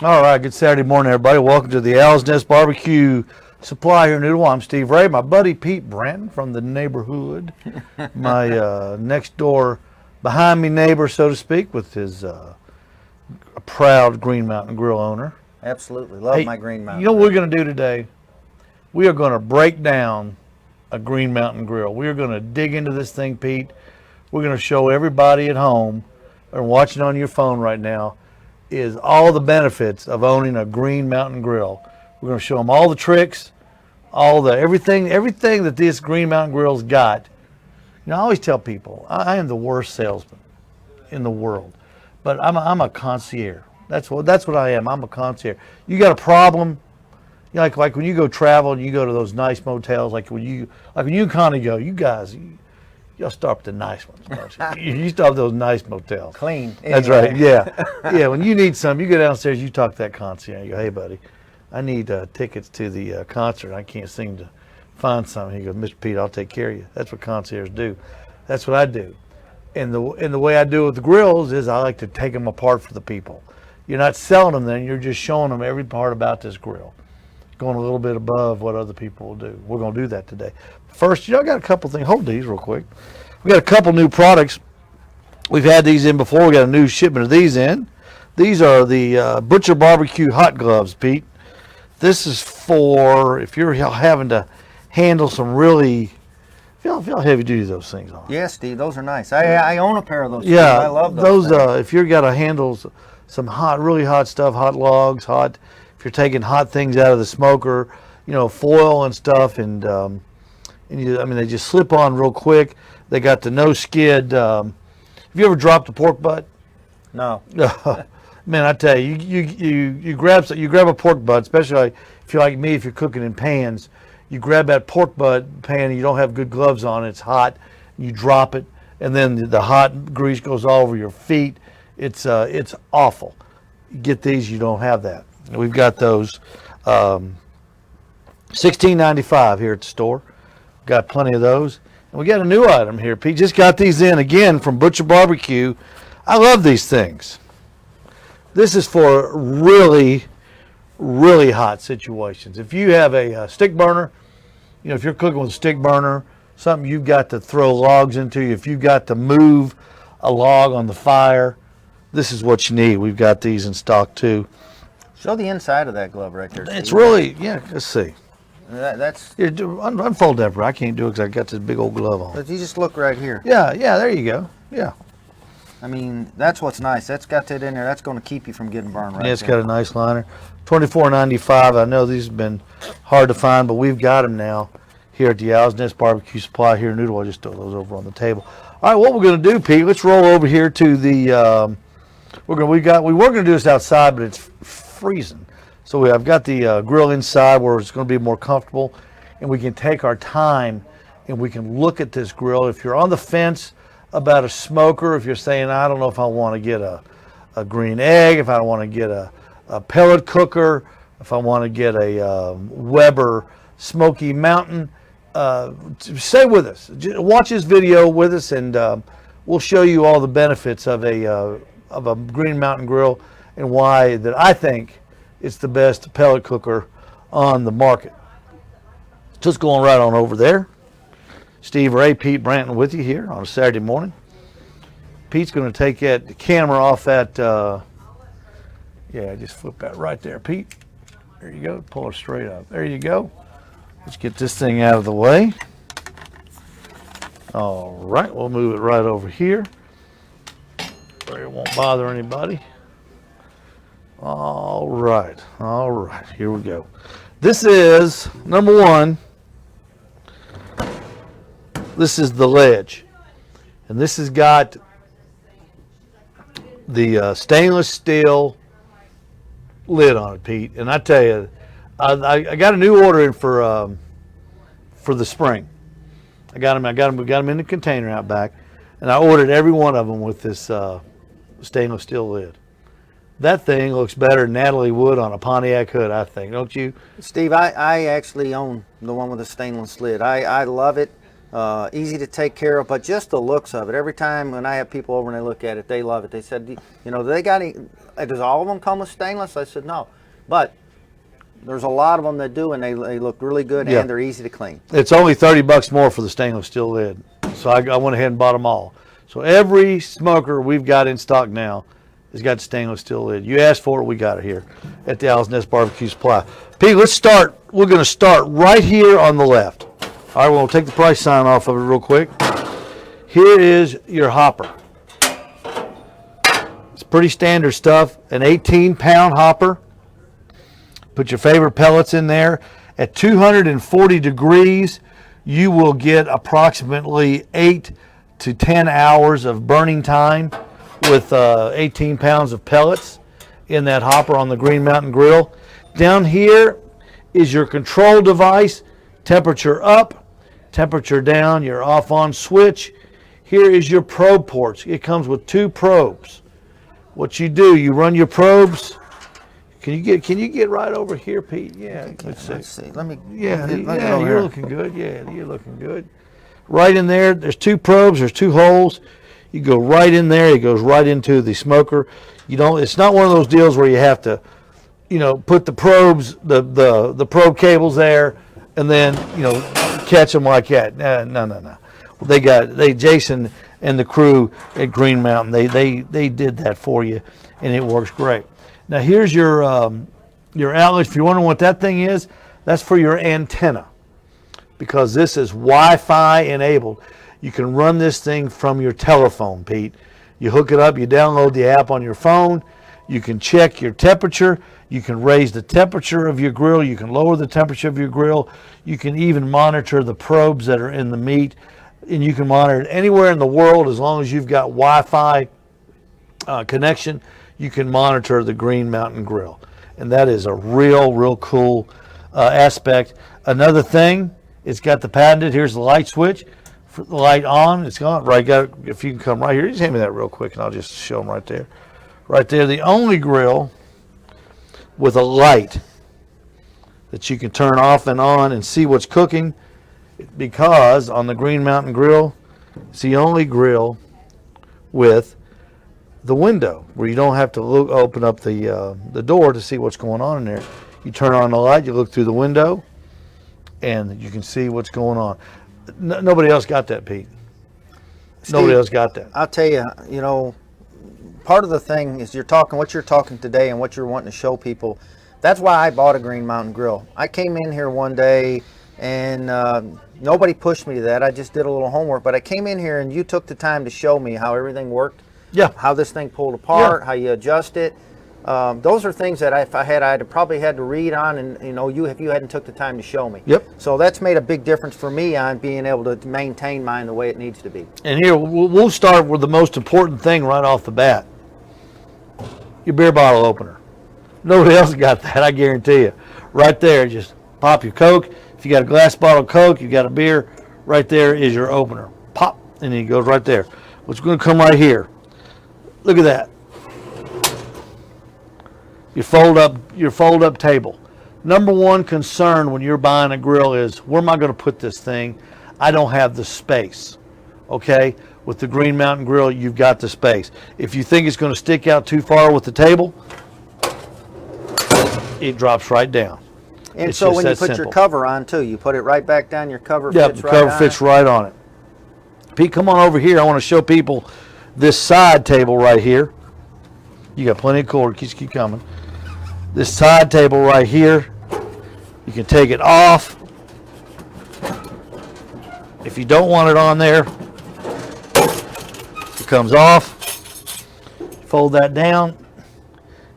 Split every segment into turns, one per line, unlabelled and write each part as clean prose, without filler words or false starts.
All right, good Saturday morning, everybody. Welcome to the Owl's Nest Barbecue Supply here in Noodle. I'm Steve Ray. My buddy Pete Branton from the neighborhood, my next door, behind me neighbor, so to speak, with his a proud Green Mountain Grill owner.
Absolutely. Love my Green Mountain.
You know what we're going to do today? We are going to break down a Green Mountain Grill. We are going to dig into this thing, Pete. We're going to show everybody at home or watching on your phone right now is all the benefits of owning a Green Mountain Grill. We're going to show them all the tricks, all the everything that this Green Mountain Grill's got. You know, I always tell people I am the worst salesman in the world, but I'm a concierge. That's what I am. I'm a concierge. You got a problem, you know, like when you go travel and you go to those nice motels, like when you kind of go, you guys. Y'all start with the nice ones, don't you? You start with those nice motels.
Clean.
That's right, yeah. Yeah, when you need something, you go downstairs, you talk to that concierge. You go, hey, buddy, I need tickets to the concert. I can't seem to find something. He goes, Mr. Pete, I'll take care of you. That's what concierges do. That's what I do. And the way I do it with the grills is I like to take them apart for the people. You're not selling them then, you're just showing them every part about this grill. Going a little bit above what other people will do. We're going to do that today. First, I got a couple things. Hold these real quick. We got a couple new products. We've had these in before. We got a new shipment of these in. These are the Butcher Barbecue hot gloves, Pete. This is for if you're having to handle some really, feel heavy duty those things on.
Yeah, Steve, those are nice. I own a pair of those.
Yeah,
Steve. I love those.
If you're got to handle some really hot stuff, hot logs, if you're taking hot things out of the smoker, you know, foil and stuff, and they just slip on real quick. They got the no skid. Have you ever dropped a pork butt?
No.
Man, I tell you, you grab a pork butt, especially if you're like me, if you're cooking in pans. You grab that pork butt pan and you don't have good gloves on. It's hot. You drop it, and then the hot grease goes all over your feet. It's awful. You get these, you don't have that. We've got those $16.95 here at the store. Got plenty of those. And we got a new item here. Pete just got these in again from Butcher Barbecue. I love these things. This is for really, really hot situations. If you have a stick burner, you know, if you're cooking with a stick burner, something you've got to throw logs into, if you've got to move a log on the fire, this is what you need. We've got these in stock too.
Show the inside of that glove right there, Steve.
It's really, yeah, let's see.
That's.
Here, unfold that, bro. I can't do it because I got this big old glove on.
But you just look right here.
Yeah, there you go. Yeah.
I mean, that's what's nice. That's got that in there. That's going to keep you from getting burned right
Yeah, it's
there.
got a nice liner. $24.95. I know these have been hard to find, but we've got them now here at the Owl's Nest Barbecue Supply here in Noodle. I'll just throw those over on the table. All right, what we're going to do, Pete, let's roll over here to the, we were going to do this outside, but it's freezing. So I've got the grill inside where it's going to be more comfortable, and we can take our time and we can look at this grill. If you're on the fence about a smoker, if you're saying, I don't know if I want to get a green egg, if I want to get a pellet cooker, if I want to get a Weber Smoky Mountain, stay with us. Watch this video with us, and we'll show you all the benefits of a Green Mountain Grill and why that I think it's the best pellet cooker on the market. Just going right on over there. Steve Ray, Pete Branton with you here on a Saturday morning. Pete's going to take the camera off that, just flip that right there, Pete. There you go, pull it straight up. There you go. Let's get this thing out of the way. All right, we'll move it right over here where it won't bother anybody. All right, here we go. This is, number one, this is the ledge. And this has got the stainless steel lid on it, Pete. And I tell you, I got a new order in for the spring. We got them in the container out back, and I ordered every one of them with this stainless steel lid. That thing looks better than Natalie Wood on a Pontiac hood, I think, don't you?
Steve, I actually own the one with the stainless lid. I love it. easy to take care of, but just the looks of it. Every time when I have people over and they look at it, they love it. They said, you know, do they got any, does all of them come with stainless? I said, no. But there's a lot of them that do, and they look really good,
Yeah.
and they're easy to clean.
It's only $30 more for the stainless steel lid. So I went ahead and bought them all. So every smoker we've got in stock now has got stainless steel lid. You asked for it, we got it here at the Owl's Nest Barbecue Supply. Pete, let's start. We're going to start right here on the left. All right, we'll take the price sign off of it real quick. Here is your hopper. It's pretty standard stuff. An 18-pound hopper. Put your favorite pellets in there. At 240 degrees, you will get approximately 8 to 10 hours of burning time with 18 pounds of pellets in that hopper on the Green Mountain Grill. Down here is your control device, temperature up, temperature down, your off-on switch. Here is your probe ports. It comes with 2 probes. What you do, you run your probes. Can you get right over here, Pete? Yeah, let's see.
Let me.
Yeah,
let me go
yeah,
over
you're
here.
looking good. Yeah, you're looking good. Right in there, there's 2 probes, there's 2 holes. You go right in there, it goes right into the smoker. You don't, it's not one of those deals where you have to, you know, put the probes, the probe cables there, and then, you know, catch them like that. No. Jason and the crew at Green Mountain, they did that for you, and it works great. Now here's your outlet. If you're wondering what that thing is, that's for your antenna, because this is Wi-Fi enabled. You can run this thing from your telephone, Pete. You hook it up, you download the app on your phone, you can check your temperature, you can raise the temperature of your grill, you can lower the temperature of your grill, you can even monitor the probes that are in the meat, and you can monitor it anywhere in the world as long as you've got Wi-Fi connection. You can monitor the Green Mountain Grill, and that is a real cool aspect. Another thing, it's got the patented, here's the light switch. For the light on, it's gone. Right, if you can come right here, just hand me that real quick and I'll just show them right there. Right there, the only grill with a light that you can turn off and on and see what's cooking, because on the Green Mountain Grill, it's the only grill with the window where you don't have to open up the door to see what's going on in there. You turn on the light, you look through the window, and you can see what's going on. Nobody else got that, Pete. Nobody else got that.
I'll tell you, you know, part of the thing is what you're talking today and what you're wanting to show people. That's why I bought a Green Mountain Grill. I came in here one day and nobody pushed me to that. I just did a little homework, but I came in here and you took the time to show me how everything worked.
Yeah.
How this thing pulled apart,
Yeah.
how you adjust it. Those are things that I'd probably had to read on, and you know, if you hadn't took the time to show me.
Yep.
So that's made a big difference for me on being able to maintain mine the way it needs to be.
And here, we'll start with the most important thing right off the bat. Your beer bottle opener. Nobody else got that, I guarantee you. Right there, just pop your Coke. If you got a glass bottle of Coke, you got a beer, right there is your opener. Pop, and it goes right there. What's going to come right here? Look at that. Your fold up table. Number one concern when you're buying a grill is, where am I going to put this thing? I don't have the space. Okay? With the Green Mountain Grill, you've got the space. If you think it's going to stick out too far with the table, it drops right down.
And
It's
so
just
when you
that
put your
simple.
cover on too, you put it right back down, your cover
Yeah,
fits
the
right
cover
on
fits
it.
right on it. Pete, come on over here. I want to show people this side table right here. You got plenty of cord. Just keep coming. This side table right here, you can take it off. If you don't want it on there, it comes off. Fold that down.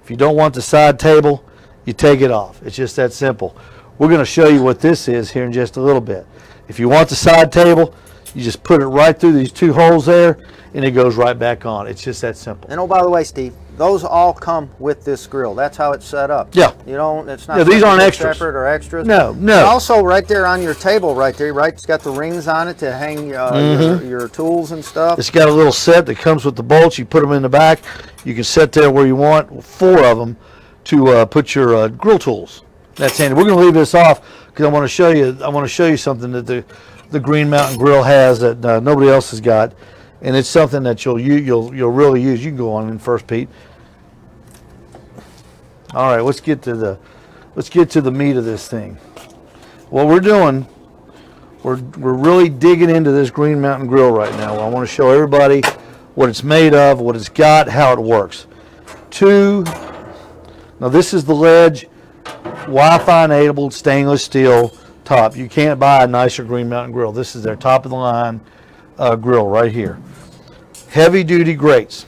If you don't want the side table, you take it off. It's just that simple. We're going to show you what this is here in just a little bit. If you want the side table, you just put it right through these 2 holes there, and it goes right back on. It's just that simple.
And oh, by the way, Steve, those all come with this grill. That's how it's set up.
Yeah.
You don't. It's not.
Yeah, these aren't
something
extras.
Separate or extras.
No.
And also, right there on your table, right there, right, it's got the rings on it to hang your tools and stuff.
It's got a little set that comes with the bolts. You put them in the back. You can set there where you want, 4 of them, to put your grill tools. That's handy. We're going to leave this off because I want to show you. I want to show you something that the Green Mountain Grill has that nobody else has got, and it's something that you'll really use. You can go on in first, Pete. All right, let's get to the meat of this thing. What we're doing, we're really digging into this Green Mountain Grill right now. I want to show everybody what it's made of, what it's got, how it works. Now this is the Ledge Wi-Fi enabled stainless steel top. You can't buy a nicer Green Mountain Grill. This is their top of the line grill right here. Heavy duty grates.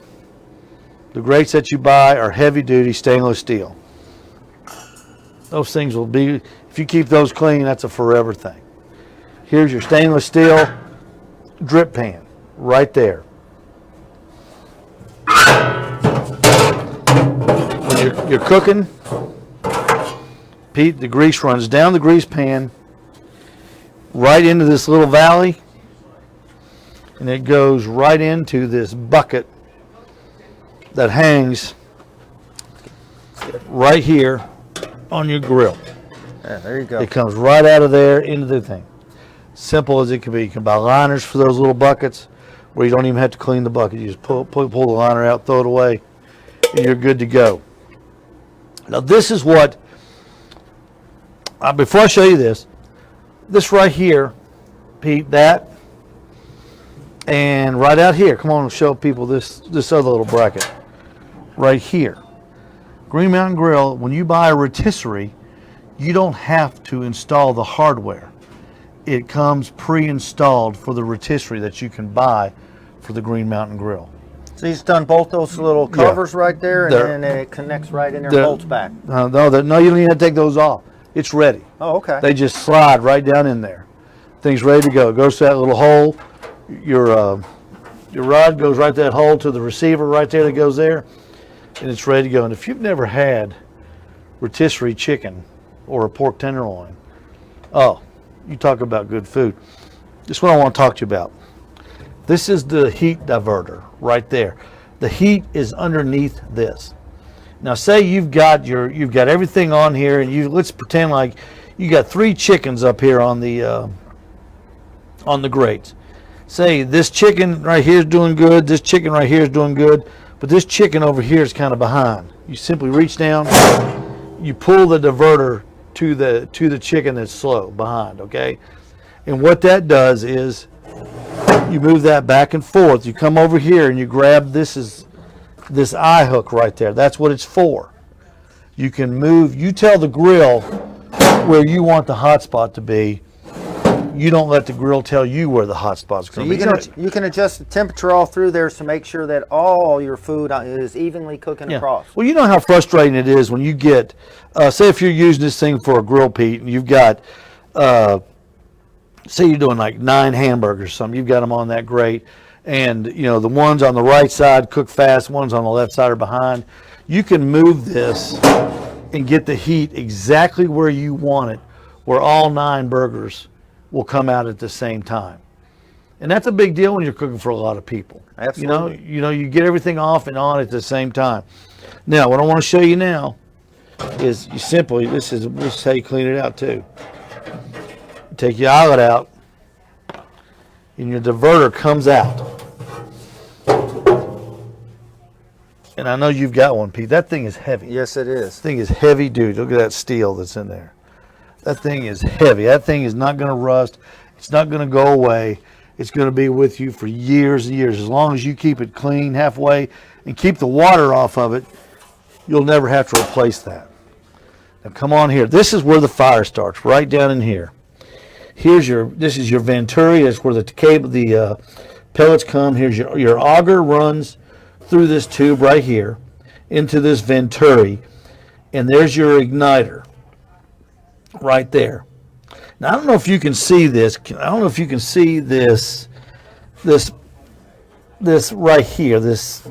The grates that you buy are heavy duty stainless steel. Those things will be, if you keep those clean, that's a forever thing. Here's your stainless steel drip pan right there. When you're cooking, Pete, the grease runs down the grease pan right into this little valley, and it goes right into this bucket that hangs right here on your grill.
Yeah, there you go.
It comes right out of there into the thing. Simple as it can be. You can buy liners for those little buckets where you don't even have to clean the bucket. You just pull the liner out, throw it away, and you're good to go. Now this is what, before I show you this right here, Pete, that, and right out here, come on and show people this other little bracket right here. Green Mountain Grill, when you buy a rotisserie, you don't have to install the hardware. It comes pre-installed for the rotisserie that you can buy for the Green Mountain Grill.
So he's done both those little covers right there, and then it connects right in there and bolts back.
No, you don't even have to take those off. It's ready.
Oh, okay.
They just slide right down in there. Thing's ready to go. It goes to that little hole. Your rod goes right to that hole to the receiver right there that goes there, and it's ready to go. And if you've never had rotisserie chicken or a pork tenderloin, oh, you talk about good food. This is what I want to talk to you about. This is the heat diverter right there. The heat is underneath this. Now say you've got everything on here, and let's pretend like you got 3 chickens up here on the grates. Say this chicken right here is doing good, this chicken right here is doing good, but this chicken over here is kind of behind. You simply reach down, you pull the diverter to the chicken that's slow behind, okay? And what that does is you move that back and forth. You come over here and you grab this eye hook right there. That's what it's for. You can move, you tell the grill where you want the hot spot to be. You don't let the grill tell you where the hot spot's going to be.
You can adjust the temperature all through there to make sure that all your food is evenly cooking across.
Well, you know how frustrating it is when you get, say if you're using this thing for a grill, Pete, and you've got, say you're doing like 9 hamburgers or something, you've got them on that grate, and the ones on the right side cook fast, ones on the left side are behind. You can move this and get the heat exactly where you want it, where all 9 burgers will come out at the same time. And that's a big deal when you're cooking for a lot of people.
Absolutely.
You get everything off and on at the same time. Now, what I want to show you now is this is how you clean it out too. Take your eyelet out, and your diverter comes out. And I know you've got one, Pete. That thing is heavy.
Yes, it is.
This thing is heavy duty. Look at that steel that's in there. That thing is heavy. That thing is not going to rust. It's not going to go away. It's going to be with you for years and years. As long as you keep it clean halfway and keep the water off of it, you'll never have to replace that. Now come on here. This is where the fire starts, right down in here. This is your venturi. That's where the pellets come. Here's your auger runs through this tube right here into this venturi, and there's your igniter right there. Now I don't know if you can see this. I don't know if you can see this right here. This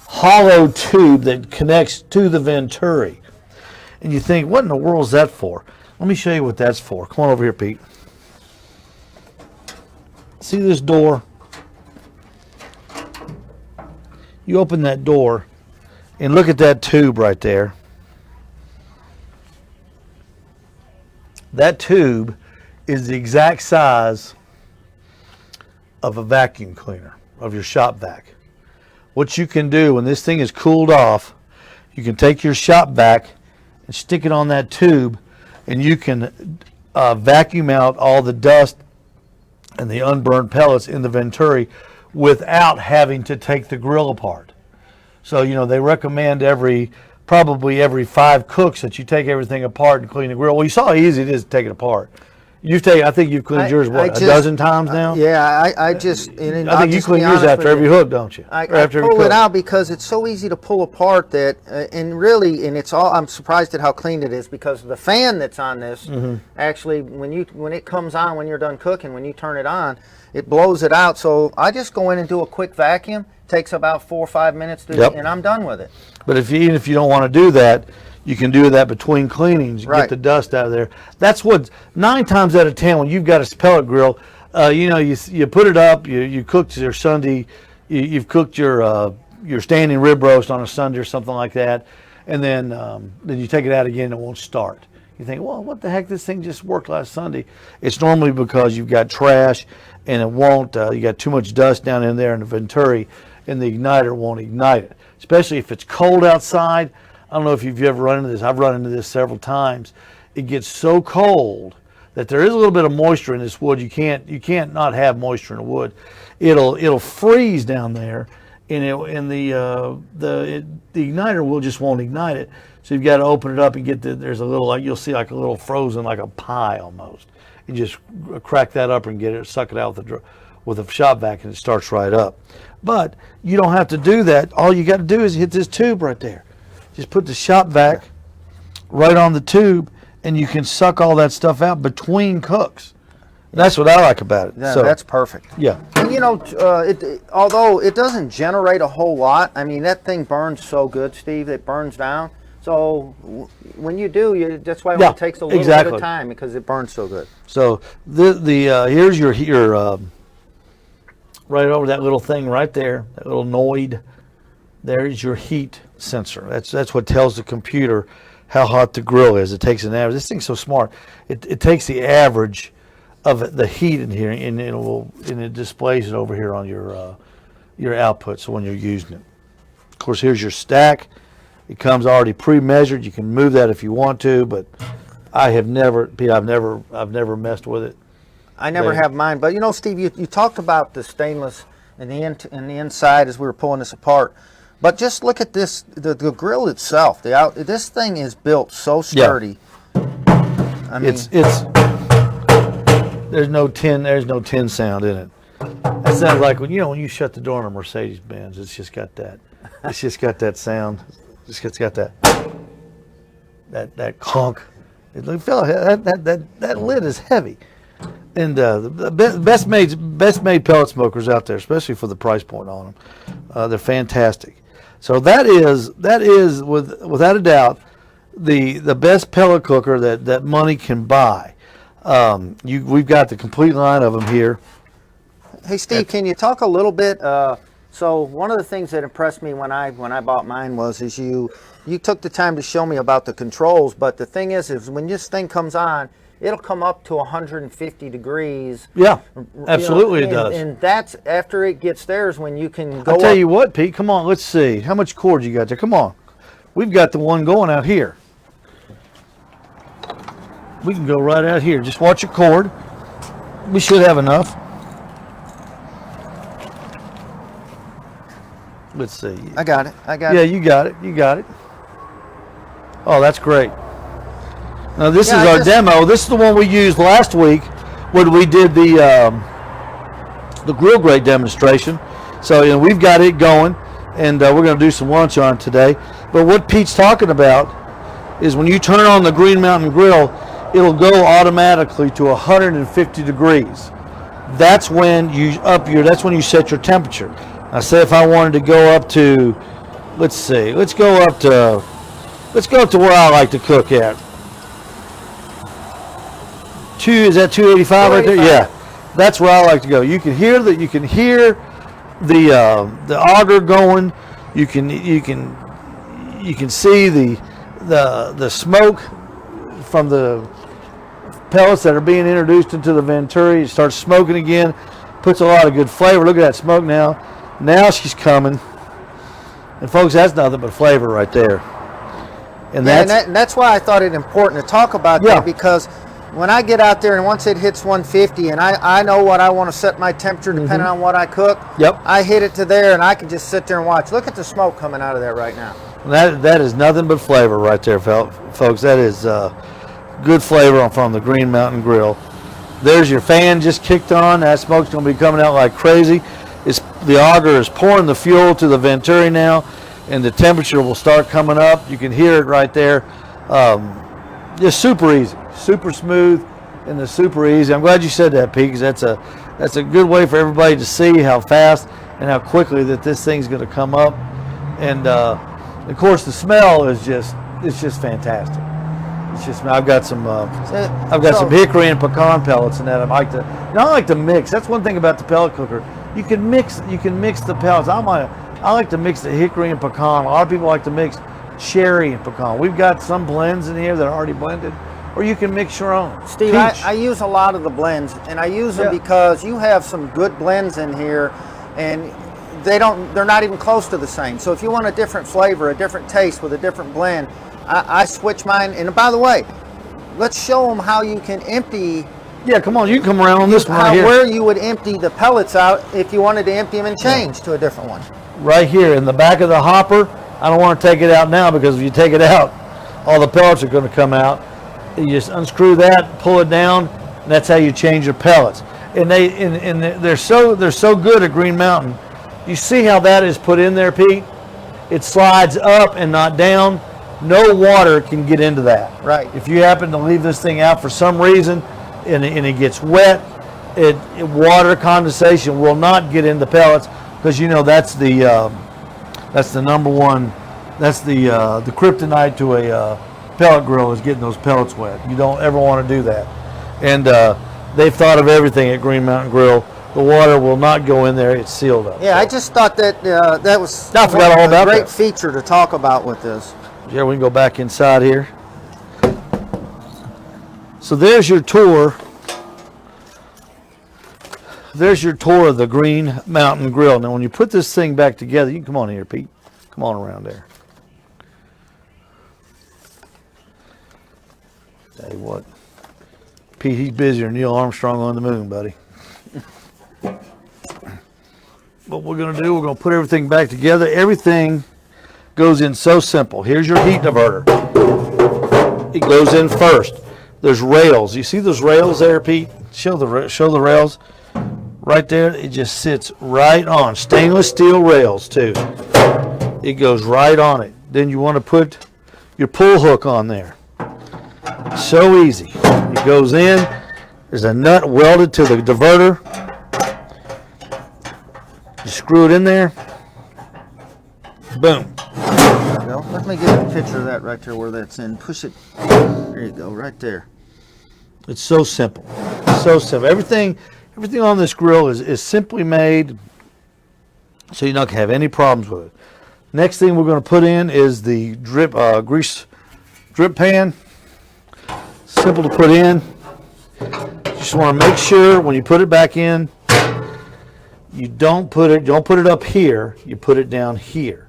hollow tube that connects to the venturi, and you think, what in the world is that for? Let me show you what that's for. Come on over here, Pete. See this door? You open that door and look at that tube right there. That tube is the exact size of a vacuum cleaner, of your shop vac. What you can do when this thing is cooled off, you can take your shop vac and stick it on that tube, and you can vacuum out all the dust and the unburned pellets in the Venturi without having to take the grill apart. So, you know, they recommend probably every 5 cooks that you take everything apart and clean the grill. Well, you saw how easy it is to take it apart. I think you've cleaned yours, a dozen times now?
Yeah, I think
you clean yours after every hook, don't you?
I pull it out because it's so easy to pull apart that, and it's all, I'm surprised at how clean it is, because the fan that's on this, actually, when it comes on, when you're done cooking, when you turn it on, it blows it out. So I just go in and do a quick vacuum. Takes about 4 or 5 minutes, and I'm done with it.
But even if you don't want to do that, you can do that between cleanings. You get the dust out of there. That's what 9 times out of 10 when you've got a pellet grill, you put it up. You cooked your Sunday. You've cooked your standing rib roast on a Sunday or something like that, and then you take it out again and it won't start. You think, well, what the heck? This thing just worked last Sunday. It's normally because you've got trash and it won't. You got too much dust down in there in the Venturi, and the igniter won't ignite it. Especially if it's cold outside. I don't know if you've ever run into this. I've run into this several times. It gets so cold that there is a little bit of moisture in this wood. You can't not have moisture in the wood. It'll freeze down there, and the igniter won't ignite it. So you've got to open it up and there's a little, you'll see like a little frozen, like a pie almost. You just crack that up and suck it out with a shop vac, and it starts right up. But you don't have to do that. All you got to do is hit this tube right there. Just put the shop vac right on the tube, and you can suck all that stuff out between cooks. That's what I like about it.
Yeah, so, that's perfect.
Yeah.
And although it doesn't generate a whole lot, I mean, that thing burns so good, Steve. It burns down. So when you do, that's why it takes a little bit of time, because it burns so good.
So here's your right over that little thing right there, that little Noid. There's your heat sensor. That's what tells the computer how hot the grill is. It takes an average. This thing's so smart. It takes the average of the heat in here, and it displays it over here on your output. So when you're using it, of course, here's your stack. It comes already pre-measured. You can move that if you want to, but I've never messed with it.
I never have mine. But Steve, you talked about the stainless and the inside as we were pulling this apart. But just look at this, the grill itself. This thing is built so sturdy. Yeah. I mean,
there's no tin sound in it. That sounds like when you shut the door on a Mercedes Benz. It's just got that. It's just got that sound. It's got that clunk. That lid is heavy. And the best made pellet smokers out there, especially for the price point on them, they're fantastic. So that is without a doubt the best pellet cooker that money can buy. We've got the complete line of them here.
Hey Steve, can you talk a little bit? So one of the things that impressed me when I bought mine is you took the time to show me about the controls. But the thing is when this thing comes on, it'll come up to 150 degrees.
Yeah, absolutely it does.
And that's after it gets there is when you can go
I'll tell you what, Pete, come on, let's see. How much cord you got there? Come on. We've got the one going out here. We can go right out here. Just watch your cord. We should have enough. Let's see.
I got it.
Yeah, you got it. Oh, that's great. Now this is our demo. This is the one we used last week when we did the grill grate demonstration. So we've got it going, and we're going to do some lunch on it today. But what Pete's talking about is when you turn on the Green Mountain Grill, it'll go automatically to 150 degrees. That's when you set your temperature. Now say if I wanted to go up to, let's go up to where I like to cook at. Is that 285 right there? Yeah, that's where I like to go. You can hear the auger going. You can see the smoke from pellets that are being introduced into the Venturi. It starts smoking again, puts a lot of good flavor. Look at that smoke now. Now she's coming. And folks, that's nothing but flavor right there. And
that's why I thought it important to talk about that, because when I get out there and once it hits 150 and I know what I want to set my temperature depending on what I cook, I hit it to there and I can just sit there and watch. Look at the smoke coming out of there right now.
That is nothing but flavor right there, folks. That is good flavor from the Green Mountain Grill. There's your fan just kicked on. That smoke's going to be coming out like crazy. The auger is pouring the fuel to the Venturi now, and the temperature will start coming up. You can hear it right there. Just super easy, super smooth, and the super easy. I'm glad you said that, Pete, because that's a good way for everybody to see how fast and how quickly that this thing's going to come up. And of course, the smell is just fantastic. It's just, I've got some hickory and pecan pellets in that. I like to mix. That's one thing about the pellet cooker. You can mix the pellets. I like to mix the hickory and pecan. A lot of people like to mix cherry and pecan. We've got some blends in here that are already blended, or you can mix your own.
Steve, I use a lot of the blends, and I use them because you have some good blends in here, and they're not even close to the same. So if you want a different flavor, a different taste with a different blend, I switch mine. And by the way, let's show them how you can empty.
Yeah, come on, you can come around on this one right here.
Where you would empty the pellets out if you wanted to empty them and change to a different one.
Right here in the back of the hopper. I don't want to take it out now, because if you take it out, all the pellets are going to come out. You just unscrew that, pull it down, and that's how you change your pellets. And they're so good at Green Mountain. You see how that is put in there, Pete? It slides up and not down. No water can get into that.
Right.
If you happen to leave this thing out for some reason and it gets wet, water condensation will not get into pellets, because that's the number one. That's the kryptonite to a pellet grill, is getting those pellets wet. You don't ever want to do that. And they've thought of everything at Green Mountain Grill. The water will not go in there. It's sealed up.
Yeah, so I just thought that that was
I forgot all about
a great feature to talk about with this.
Yeah, we can go back inside here. So there's your tour. There's your tour of the Green Mountain Grill. Now, when you put this thing back together, you can come on here, Pete. Come on around there. Tell you what, Pete, he's busier than Neil Armstrong on the moon, buddy. What we're going to do, we're going to put everything back together. Everything goes in so simple. Here's your heat diverter. It goes in first. There's rails. You see those rails there, Pete? Show the rails. Right there, it just sits right on. Stainless steel rails, too. It goes right on it. Then you want to put your pull hook on there. So easy. It goes in. There's a nut welded to the diverter. You screw it in there. Boom.
There you go. Let me get a picture of that right there where that's in. Push it. There you go, right there.
It's so simple. So simple. Everything on this grill is simply made so you're not going to have any problems with it. Next thing we're going to put in is the grease drip pan. Simple to put in. Just want to make sure when you put it back in, you don't put it up here, you put it down here.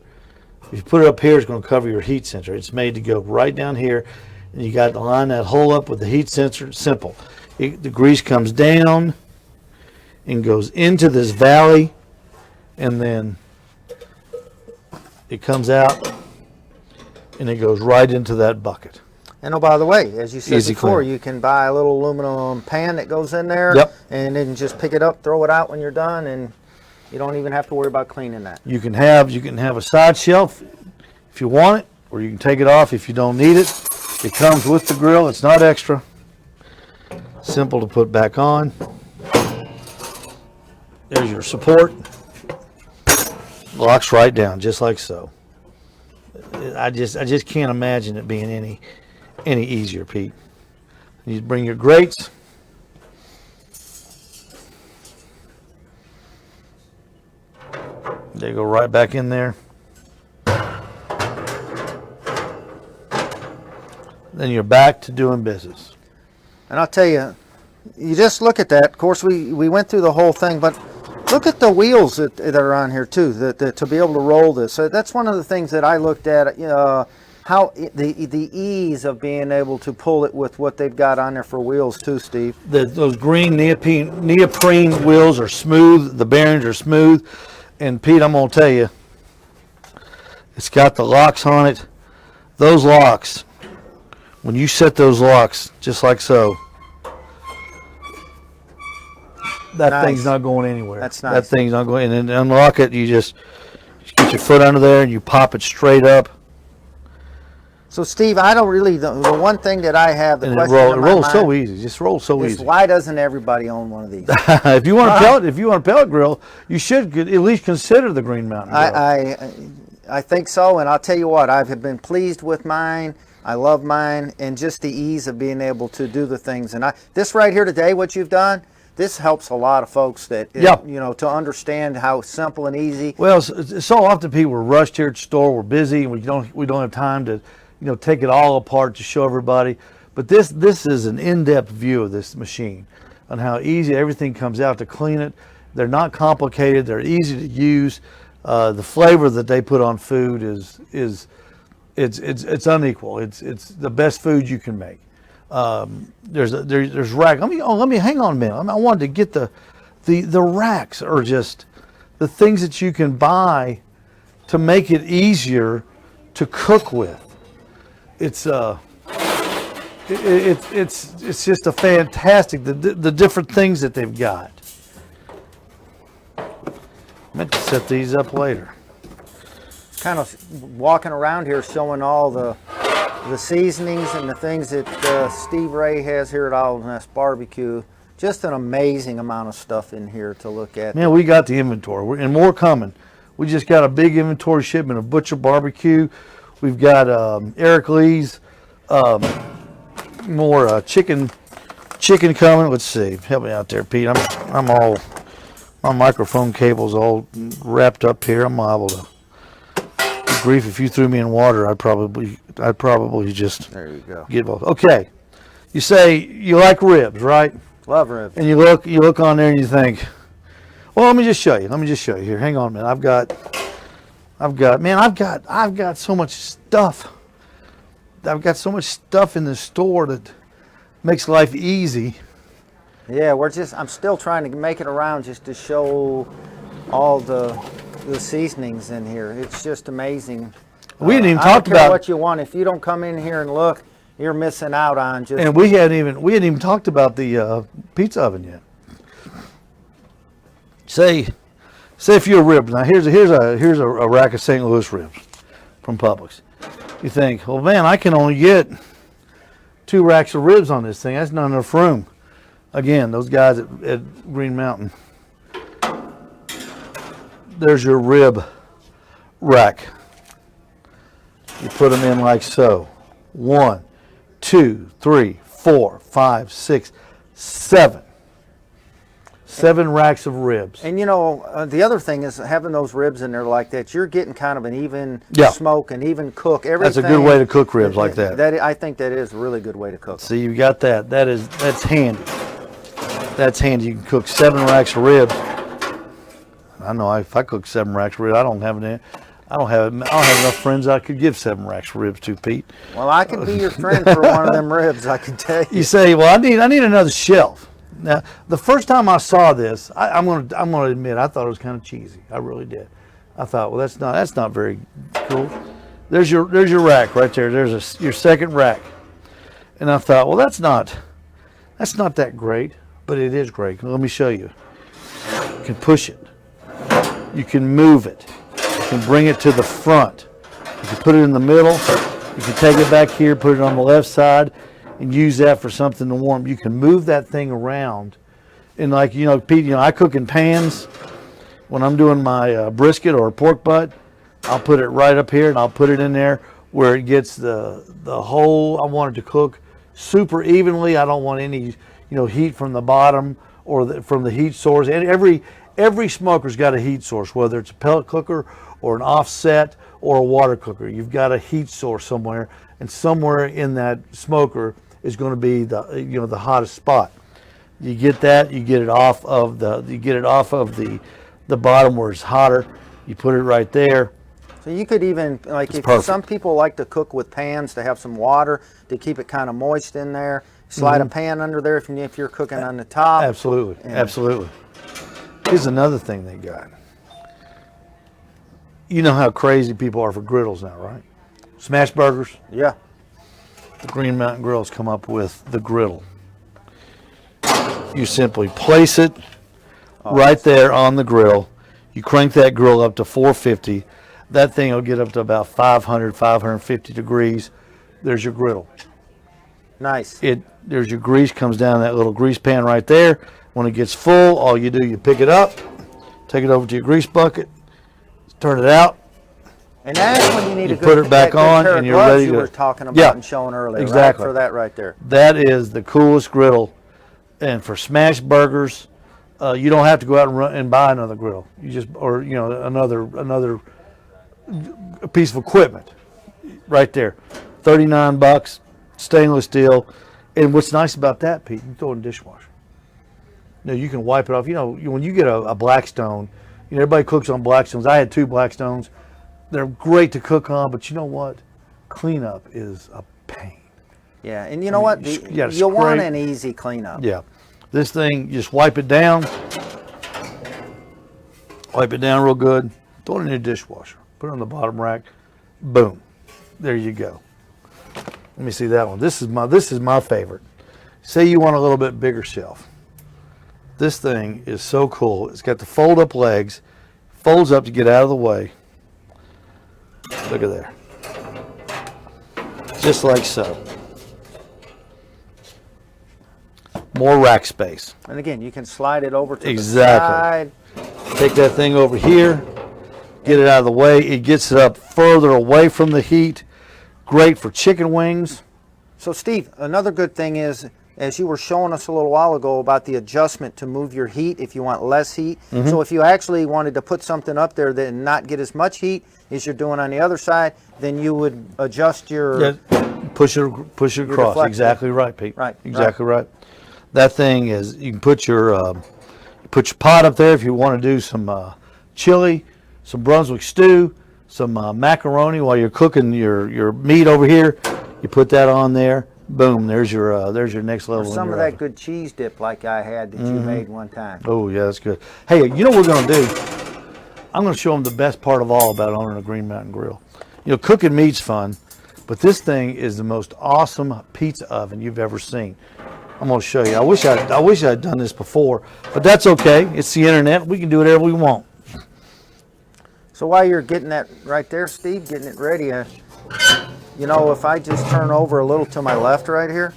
If you put it up here, it's going to cover your heat sensor. It's made to go right down here, and you got to line that hole up with the heat sensor. Simple. The grease comes down and goes into this valley, and then it comes out and it goes right into that bucket.
And oh, by the way, as you said
Easy
before,
clean.
you can buy a little aluminum pan that goes in there, and then just pick it up, throw it out when you're done, and you don't even have to worry about cleaning that.
You can have a side shelf if you want it, or you can take it off if you don't need it. It comes with the grill. It's not extra. Simple to put back on. There's your support. Locks right down, just like so. I just can't imagine it being any easier, Pete. You bring your grates. They go right back in there. Then you're back to doing business.
And I'll tell you, you just look at that. Of course, we went through the whole thing, but look at the wheels that are on here too, that to be able to roll this. So that's one of the things that I looked at. How the ease of being able to pull it with what they've got on there for wheels too, Steve.
Those green neoprene wheels are smooth. The bearings are smooth. And Pete, I'm gonna tell you, it's got the locks on it. Those locks, when you set those locks just like so, that
Nice.
thing's not going anywhere.
That's
That
nice.
thing's not going. And then unlock it. You just get your foot under there and you pop it straight up.
So Steve, I don't really, the one thing that I have, the
And
question
it
in my
rolls so
mind
easy. Just rolls so
is
easy.
why doesn't everybody own one of these?
If you want a pellet grill, you should at least consider the Green Mountain Grill.
I think so, and I'll tell you what, I've been pleased with mine. I love mine, and just the ease of being able to do the things. And this right here today, what you've done, this helps a lot of folks that
Yep.
to understand how simple and easy.
Well, so often people are rushed here at the store. We're busy, and we don't have time to take it all apart to show everybody. But this is an in-depth view of this machine on how easy everything comes out to clean it. They're not complicated. They're easy to use. The flavor that they put on food is it's unequal. It's the best food you can make. There's rack. Let me hang on a minute. I wanted to get the racks are just the things that you can buy to make it easier to cook with. It's just a fantastic the different things that they've got. I meant to set these up later.
Kind of walking around here showing all the seasonings and the things that Steve Ray has here at Owl's Nest Barbecue. Just an amazing amount of stuff in here to look at.
Man, we got the inventory, and more coming. We just got a big inventory shipment of Butcher Barbecue. We've got Eric Lee's more chicken coming. Let's see. Help me out there, Pete. I'm all, my microphone cable's all wrapped up here. I'm liable to grief. If you threw me in water, I'd probably just
There you go.
get both. Okay. You say you like ribs, right?
Love ribs.
And you look on there and you think, well, let me just show you. Here, hang on a minute. I've got so much stuff. I've got so much stuff in the store that makes life easy.
Yeah, I'm still trying to make it around just to show all the seasonings in here. It's just amazing.
We didn't even
I
talk
don't care
about
what you want. If you don't come in here and look, you're missing out on just.
and we hadn't even talked about the pizza oven yet. Say if you're a rib. Now here's a rack of St. Louis ribs from Publix. You think, well, man, I can only get 2 racks of ribs on this thing. That's not enough room. Again, those guys at Green Mountain. There's your rib rack. You put them in like so. 1, 2, 3, 4, 5, 6, 7. 7 racks of ribs.
And the other thing is having those ribs in there like that, you're getting kind of an even
Yeah.
smoke and even cook. Everything.
That's a good way to cook ribs like that.
I think that is a really good way to cook.
See, you got that. That's handy. That's handy. You can cook 7 racks of ribs. I know if I cook 7 racks of ribs, I don't have enough friends I could give 7 racks of ribs to, Pete.
Well, I could be your friend for one of them ribs, I can tell you.
You say, well, I need another shelf. Now, the first time I saw this, I'm gonna admit I thought it was kind of cheesy. I really did. I thought, well, that's not very cool. There's your rack right there. There's your second rack, and I thought, well, that's not that great, but it is great. Let me show you. You can push it. You can move it. You can bring it to the front. You can put it in the middle. You can take it back here, put it on the left side, and use that for something to warm. You can move that thing around. And like, Pete, I cook in pans. When I'm doing my brisket or pork butt, I'll put it right up here and I'll put it in there where it gets the whole, I want it to cook super evenly. I don't want any, heat from the bottom or from the heat source. And every smoker's got a heat source, whether it's a pellet cooker or an offset or a water cooker. You've got a heat source somewhere, and somewhere in that smoker is going to be the hottest spot. You get that, you get it off of the bottom where it's hotter. You put it right there.
So you could even, like, if
perfect.
some people like to cook with pans to have some water to keep it kind of moist in there. Slide a pan under there if you're cooking on the top.
Absolutely, absolutely. Here's another thing they got. You know how crazy people are for griddles now, right? Smash burgers.
Yeah.
The Green Mountain Grill's come up with the griddle. You simply place it right there on the grill. You crank that grill up to 450. That thing will get up to about 500, 550 degrees. There's your griddle.
Nice.
There's your grease, comes down that little grease pan right there. When it gets full, all you do, you pick it up, take it over to your grease bucket, turn it out.
And that's when you need
You
a good,
put it back
that good
on
pair of
and you're
gloves
ready
you
to-
were talking about
Yeah,
and showing earlier.
exactly.
Right, for that right there.
That is the coolest griddle. And for smash burgers, you don't have to go out and run and buy another griddle. You just, or another piece of equipment right there. $39, stainless steel. And what's nice about that, Pete, you throw it in the dishwasher. No, you can wipe it off. When you get a Blackstone, everybody cooks on Blackstones. I had 2 Blackstones. They're great to cook on, but you know what? Cleanup is a pain.
Yeah, and you know what?
you gotta
You'll want
scrape.
an easy cleanup.
Yeah. This thing, you just wipe it down. Wipe it down real good. Throw it in your dishwasher. Put it on the bottom rack. Boom. There you go. Let me see that one. This is my favorite. Say you want a little bit bigger shelf. This thing is so cool. It's got the fold up legs. Folds up to get out of the way. Look at there. Just like so. More rack space.
And again, you can slide it over to
Exactly.
the side.
Take that thing over here, get it out of the way. It gets it up further away from the heat. Great for chicken wings.
So Steve, another good thing is, as you were showing us a little while ago about the adjustment to move your heat if you want less heat.
Mm-hmm.
So if you actually wanted to put something up there that and not get as much heat as you're doing on the other side, then you would adjust your...
Yeah, push it across.
deflector.
Exactly right, Pete.
Right,
Exactly right. That thing is, you can put your pot up there if you want to do some chili, some Brunswick stew, some macaroni while you're cooking your meat over here. You put that on there. Boom, there's your next level.
Some
in
of
your
that
oven.
good cheese dip like I had that you made one time.
Oh, yeah, that's good. Hey, you know what we're going to do? I'm going to show them the best part of all about owning a Green Mountain Grill. Cooking meat's fun, but this thing is the most awesome pizza oven you've ever seen. I'm going to show you. I wish I'd done this before, but that's okay. It's the internet. We can do whatever we want.
So while you're getting that right there, Steve, getting it ready, if I just turn over a little to my left right here,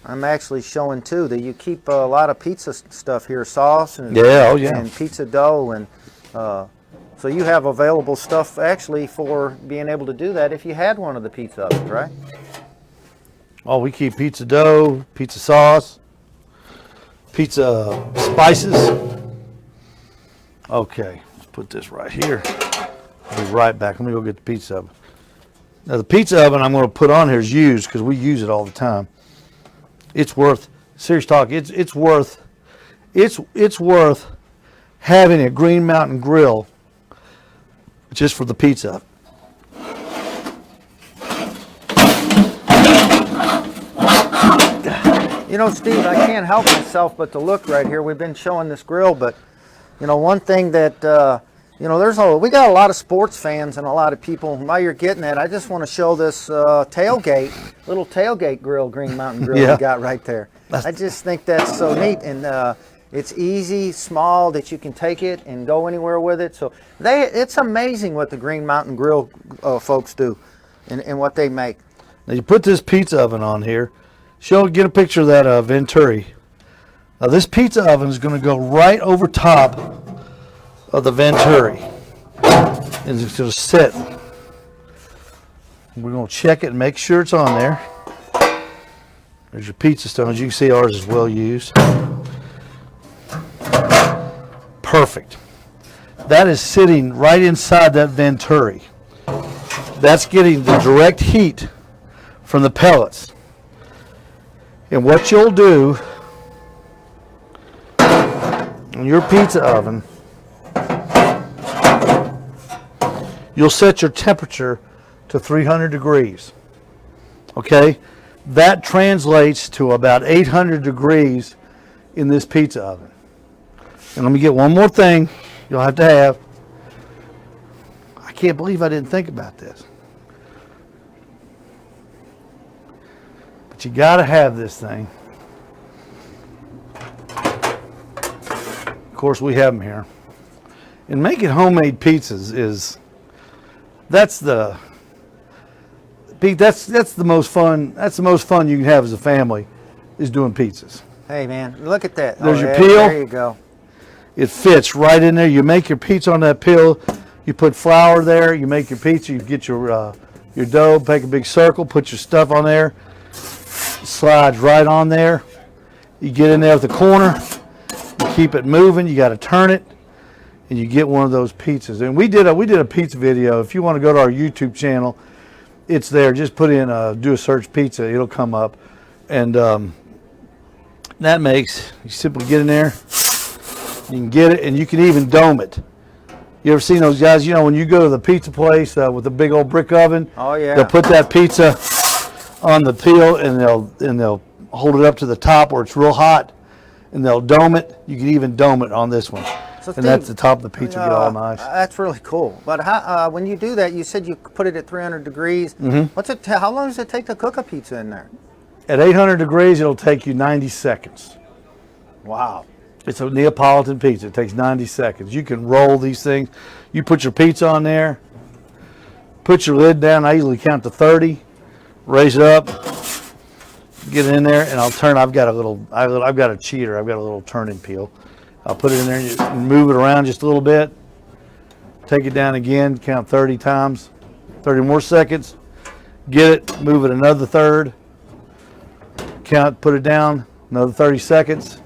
I'm actually showing too that you keep a lot of pizza stuff here, sauce and, and pizza dough. And so you have available stuff actually for being able to do that if you had one of the pizza ovens, right?
Oh, we keep pizza dough, pizza sauce, pizza spices. Okay, let's put this right here. I'll be right back. Let me go get the pizza oven. Now the pizza oven I'm going to put on here is used because we use it all the time. It's worth, serious talk, it's worth having a Green Mountain Grill just for the pizza.
Steve, I can't help myself but to look right here. We've been showing this grill, but one thing that we got a lot of sports fans and a lot of people. While you're getting that, I just want to show this little tailgate grill, Green Mountain Grill we got right there. I just think that's so neat, and it's easy, small, that you can take it and go anywhere with it. So it's amazing what the Green Mountain Grill folks do and what they make.
Now you put this pizza oven on here. Get a picture of that Venturi. Now this pizza oven is going to go right over top of the Venturi. And it's going to sit. We're going to check it and make sure it's on there. There's your pizza stones. You can see ours is well used. Perfect. That is sitting right inside that Venturi. That's getting the direct heat from the pellets. And what you'll do in your pizza oven, you'll set your temperature to 300 degrees. Okay? That translates to about 800 degrees in this pizza oven. And let me get one more thing you'll have to have. I can't believe I didn't think about this. But you got to have this thing. Of course, we have them here. And making homemade pizzas that's the most fun. That's the most fun you can have as a family, is doing pizzas.
Hey man, look at that.
There's your
there,
peel.
There you go.
It fits right in there. You make your pizza on that peel. You put flour there. You make your pizza. You get your dough. Make a big circle. Put your stuff on there. Slides right on there. You get in there at the corner. You keep it moving. You got to turn it, and you get one of those pizzas. And we did a pizza video. If you want to go to our YouTube channel, it's there. Just put in do a search pizza. It'll come up, and that makes, you simply get in there. You can get it, and you can even dome it. You ever seen those guys? You know, when you go to the pizza place with a big old brick oven,
Oh yeah.
they'll put that pizza on the peel, and they'll hold it up to the top where it's real hot, and they'll dome it. You can even dome it on this one,
So
and that's the top of the pizza get all nice.
That's really cool. But how, when you do that, you said you put it at 300 degrees.
Mm-hmm.
How long does it take to cook a pizza in there?
At 800 degrees, it'll take you 90 seconds.
Wow.
It's a Neapolitan pizza. It takes 90 seconds. You can roll these things. You put your pizza on there, put your lid down. I usually count to 30, raise it up, get it in there, and I'll turn. I've got a cheater. I've got a little turning peel. I'll put it in there and just move it around just a little bit. Take it down again, count 30 times, 30 more seconds. Get it, move it another third. Count, put it down, another 30 seconds.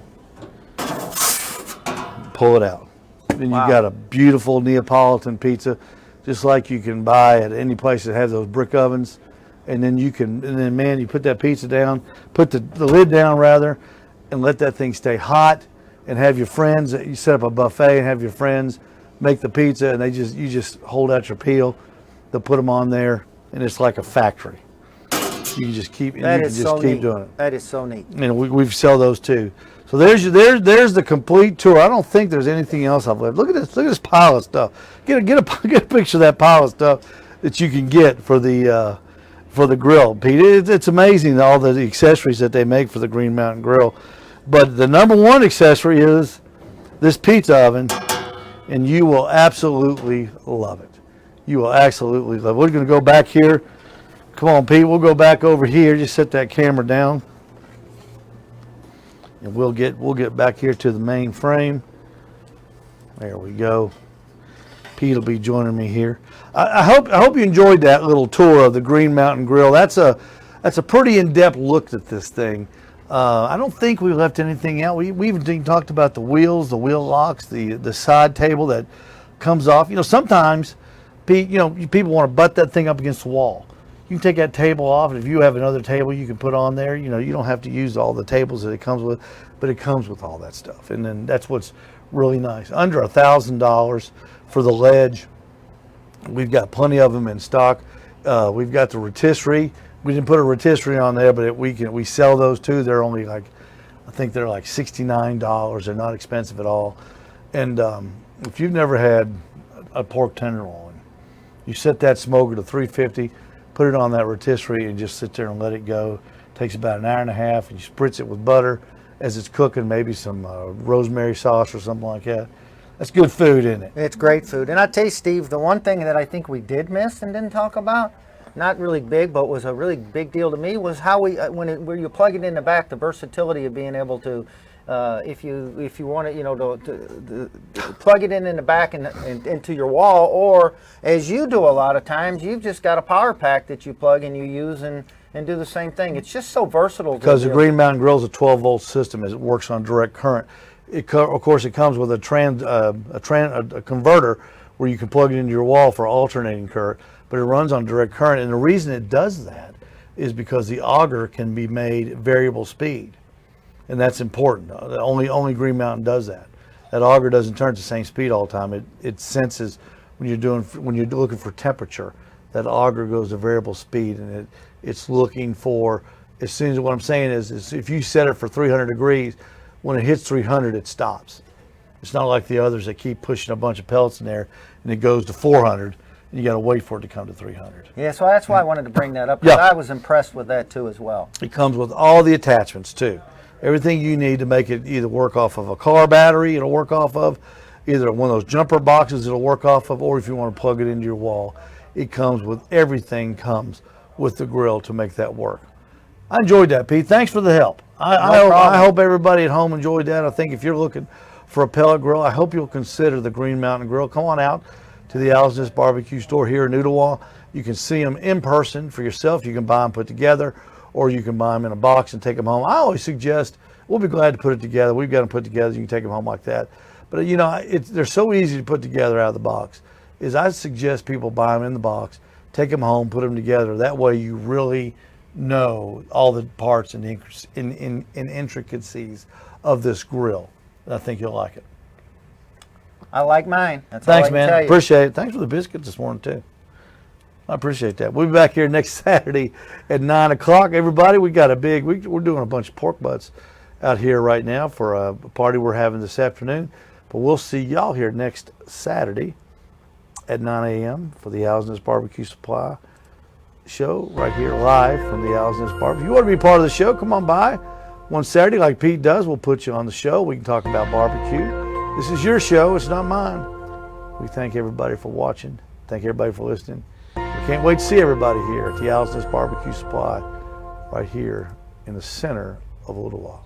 Pull it out. Then
Wow.
you've got a beautiful Neapolitan pizza, just like you can buy at any place that has those brick ovens. And then you put that pizza down, put the lid down rather, and let that thing stay hot, and have your friends. You set up a buffet and have your friends make the pizza, and you just hold out your peel. They'll put them on there, and it's like a factory. You can just keep.
That is so neat.
Doing it.
That is so neat.
And we sell those too. So there's the complete tour. I don't think there's anything else I've left. Look at this. Look at this pile of stuff. Get a picture of that pile of stuff that you can get for the grill, Pete. It's amazing all the accessories that they make for the Green Mountain Grill. But the number one accessory is this pizza oven, and you will absolutely love it. You will absolutely love it. We're going to go back here. Come on, Pete. We'll go back over here. Just set that camera down, and we'll get back here to the main frame. There we go. Pete will be joining me here. I hope you enjoyed that little tour of the Green Mountain Grill. That's a pretty in-depth look at this thing. I don't think we left anything out. We even talked about the wheels, the wheel locks, the side table that comes off. You know, sometimes, Pete, people want to butt that thing up against the wall. You can take that table off, and if you have another table you can put on there, you don't have to use all the tables that it comes with, but it comes with all that stuff. And then that's what's really nice. Under $1,000 for the ledge. We've got plenty of them in stock. We've got the rotisserie. We didn't put a rotisserie on there, but we sell those too. They're only I think they're like $69. They're not expensive at all. And if you've never had a pork tenderloin, you set that smoker to 350, put it on that rotisserie, and just sit there and let it go. It takes about an hour and a half, and you spritz it with butter as it's cooking, maybe some rosemary sauce or something like that. That's good food, isn't it?
It's great food. And I tell you, Steve, the one thing that I think we did miss and didn't talk about, not really big, but was a really big deal to me, was how when you plug it in the back, the versatility of being able to, if you want it, to plug it in the back and into your wall, or as you do a lot of times, you've just got a power pack that you plug and you use and do the same thing. It's just so versatile.
Because the Green Mountain Grill is a 12-volt system as it works on direct current. Of course, it comes with a converter where you can plug it into your wall for alternating current, but it runs on direct current. And the reason it does that is because the auger can be made variable speed, and that's important. Only Green Mountain does that. That auger doesn't turn at the same speed all the time. It senses when you're looking for temperature. That auger goes to variable speed, and it's looking for, as soon as, what I'm saying is if you set it for 300 degrees, when it hits 300, it stops. It's not like the others that keep pushing a bunch of pellets in there and it goes to 400, and you got to wait for it to come to 300.
Yeah, so that's why I wanted to bring that up, because
Yeah.
I was impressed with that too as well.
It comes with all the attachments too. Everything you need to make it either work off of a car battery, it'll work off of, either one of those jumper boxes it'll work off of, or if you want to plug it into your wall, it comes with everything comes with the grill to make that work. I enjoyed that, Pete. Thanks for the help. I hope everybody at home enjoyed that. I think if you're looking for a pellet grill, I hope you'll consider the Green Mountain Grill. Come on out to the Owl's Nest Barbecue store here in Ooltewah. You can see them in person for yourself. You can buy them put together, or you can buy them in a box and take them home. I always suggest, we'll be glad to put it together. We've got them put together. You can take them home like that. But you know, they're so easy to put together out of the box. I suggest people buy them in the box, take them home, put them together. That way you really know all the parts and intricacies of this grill. I think you'll like it.
I like mine. That's all
Thanks,
I can
man.
tell you.
Appreciate it. Thanks for the biscuit this morning, too. I appreciate that. We'll be back here next Saturday at 9 o'clock. Everybody, we're doing a bunch of pork butts out here right now for a party we're having this afternoon. But we'll see y'all here next Saturday at 9 a.m. for the Owl's Nest Barbecue Supply show right here live from the Owl's Nest Barbecue. If you want to be part of the show, come on by one Saturday like Pete does. We'll put you on the show. We can talk about barbecue. This is your show. It's not mine. We thank everybody for watching. Thank everybody for listening. We can't wait to see everybody here at the Owl's Nest Barbecue Supply right here in the center of Ooltewah.